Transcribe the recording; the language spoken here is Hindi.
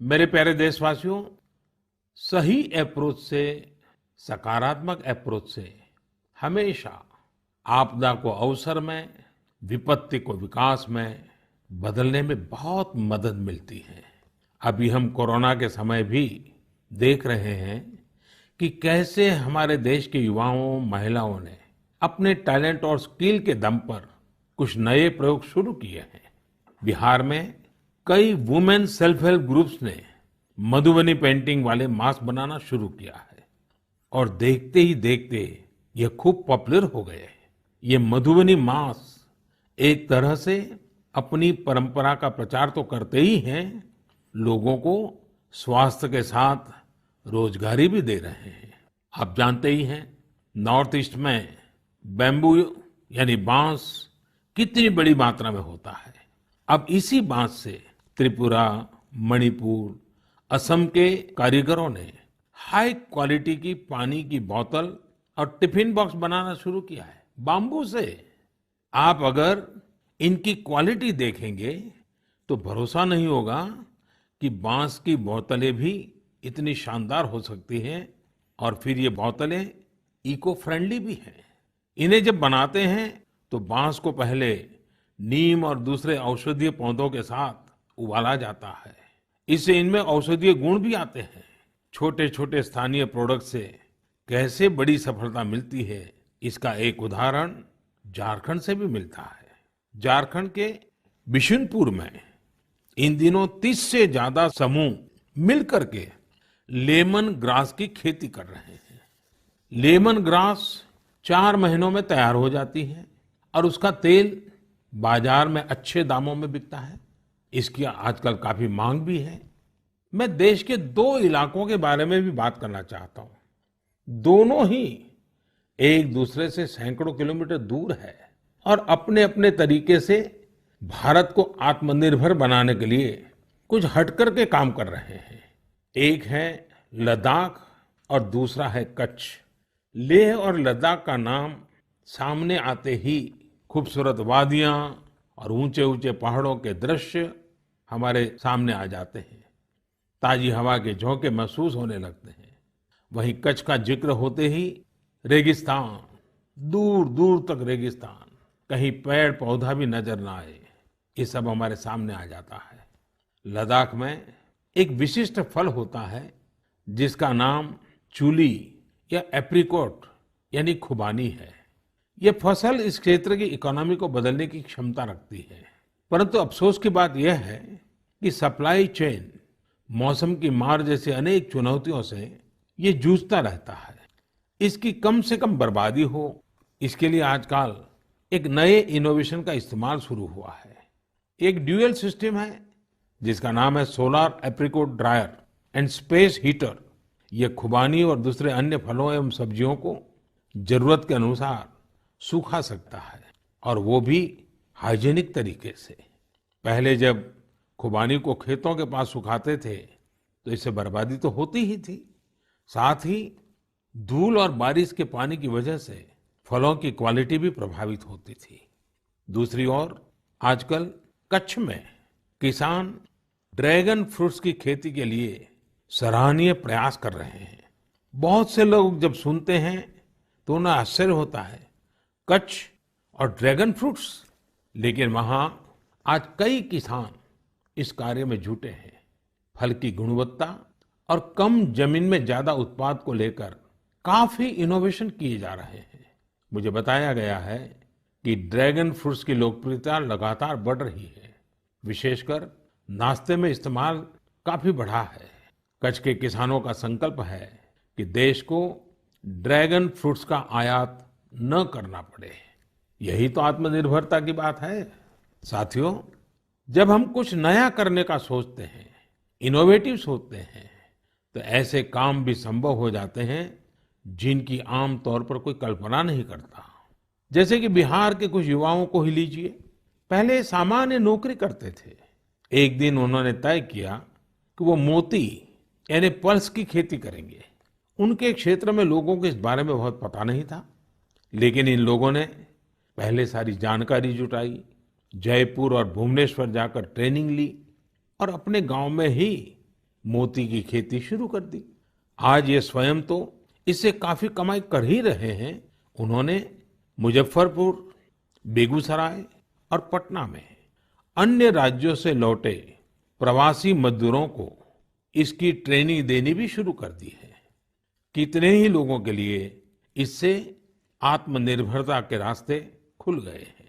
मेरे प्यारे देशवासियों, सही अप्रोच से, सकारात्मक अप्रोच से हमेशा आपदा को अवसर में, विपत्ति को विकास में बदलने में बहुत मदद मिलती है। अभी हम कोरोना के समय भी देख रहे हैं कि कैसे हमारे देश के युवाओं, महिलाओं ने अपने टैलेंट और स्किल के दम पर कुछ नए प्रयोग शुरू किए हैं। बिहार में कई वुमेन सेल्फ हेल्प ग्रुप्स ने मधुबनी पेंटिंग वाले मास्क बनाना शुरू किया है और देखते ही देखते ये खूब पॉपुलर हो गए। ये मधुबनी मास्क एक तरह से अपनी परंपरा का प्रचार तो करते ही हैं, लोगों को स्वास्थ्य के साथ रोजगारी भी दे रहे हैं। आप जानते ही हैं, नॉर्थ ईस्ट में बैम्बू यानी बांस कितनी बड़ी मात्रा में होता है। अब इसी बांस से त्रिपुरा, मणिपुर, असम के कारीगरों ने हाई क्वालिटी की पानी की बोतल और टिफिन बॉक्स बनाना शुरू किया है बाम्बू से। आप अगर इनकी क्वालिटी देखेंगे तो भरोसा नहीं होगा कि बांस की बोतलें भी इतनी शानदार हो सकती हैं और फिर ये बोतलें इको फ्रेंडली भी हैं। इन्हें जब बनाते हैं तो बांस को पहले नीम और दूसरे औषधीय पौधों के साथ उबाला जाता है। इससे इनमें औषधीय गुण भी आते हैं। छोटे छोटे स्थानीय प्रोडक्ट से कैसे बड़ी सफलता मिलती है, इसका एक उदाहरण झारखंड से भी मिलता है। झारखंड के बिशुनपुर में इन दिनों 30 से ज्यादा समूह मिलकर के लेमन ग्रास की खेती कर रहे हैं। लेमन ग्रास 4 महीनों में तैयार हो जाती है और उसका तेल बाजार में अच्छे दामों में बिकता है। इसकी आजकल काफी मांग भी है। मैं देश के 2 इलाकों के बारे में भी बात करना चाहता हूं। दोनों ही एक दूसरे से सैकड़ों किलोमीटर दूर है और अपने अपने तरीके से भारत को आत्मनिर्भर बनाने के लिए कुछ हटकर के काम कर रहे हैं। एक है लद्दाख और दूसरा है कच्छ। लेह और लद्दाख का नाम सामने आते ही खूबसूरत वादियां और ऊंचे ऊंचे पहाड़ों के दृश्य हमारे सामने आ जाते हैं। ताजी हवा के झोंके महसूस होने लगते हैं। वहीं कच्छ का जिक्र होते ही रेगिस्तान, दूर दूर तक रेगिस्तान, कहीं पेड़ पौधा भी नजर ना आए, ये सब हमारे सामने आ जाता है। लद्दाख में एक विशिष्ट फल होता है जिसका नाम चूली या एप्रिकॉट यानी खुबानी है। ये फसल इस क्षेत्र की इकोनॉमी को बदलने की क्षमता रखती है। परंतु अफसोस की बात यह है कि सप्लाई चेन, मौसम की मार जैसी अनेक चुनौतियों से ये जूझता रहता है। इसकी कम से कम बर्बादी हो, इसके लिए आजकल एक नए इनोवेशन का इस्तेमाल शुरू हुआ है। एक ड्यूअल सिस्टम है जिसका नाम है solar apricot dryer and space heater. ये खुबानी और दूसरे अन्य फलों एवं सब्जियों को जरूरत के अनुसार सूखा सकता है और वो भी हाइजीनिक तरीके से। पहले जब खुबानी को खेतों के पास सुखाते थे तो इससे बर्बादी तो होती ही थी, साथ ही धूल और बारिश के पानी की वजह से फलों की क्वालिटी भी प्रभावित होती थी। दूसरी ओर आजकल कच्छ में किसान ड्रैगन फ्रूट्स की खेती के लिए सराहनीय प्रयास कर रहे हैं। बहुत से लोग जब सुनते हैं तो उन्हें आश्चर्य होता है, कच्छ और ड्रैगन फ्रूट्स, लेकिन वहां आज कई किसान इस कार्य में जुटे हैं। फल की गुणवत्ता और कम जमीन में ज्यादा उत्पाद को लेकर काफी इनोवेशन किए जा रहे हैं। मुझे बताया गया है कि ड्रैगन फ्रूट्स की लोकप्रियता लगातार बढ़ रही है। विशेषकर नाश्ते में इस्तेमाल काफी बढ़ा है। कच्छ के किसानों का संकल्प है कि देश को ड्रैगन फ्रूट्स का आयात न करना पड़े। यही तो आत्मनिर्भरता की बात है। साथियों, जब हम कुछ नया करने का सोचते हैं, इनोवेटिव सोचते हैं, तो ऐसे काम भी संभव हो जाते हैं जिनकी आम तौर पर कोई कल्पना नहीं करता। जैसे कि बिहार के कुछ युवाओं को ही लीजिए। पहले सामान्य नौकरी करते थे। एक दिन उन्होंने तय किया कि वो मोती यानी पल्स की खेती करेंगे। उनके क्षेत्र में लोगों को इस बारे में बहुत पता नहीं था, लेकिन इन लोगों ने पहले सारी जानकारी जुटाई, जयपुर और भुवनेश्वर जाकर ट्रेनिंग ली और अपने गांव में ही मोती की खेती शुरू कर दी। आज ये स्वयं तो इससे काफी कमाई कर ही रहे हैं। उन्होंने मुजफ्फरपुर, बेगूसराय और पटना में अन्य राज्यों से लौटे प्रवासी मजदूरों को इसकी ट्रेनिंग देनी भी शुरू कर दी है। कितने ही लोगों के लिए इससे आत्मनिर्भरता के रास्ते खुल गए हैं।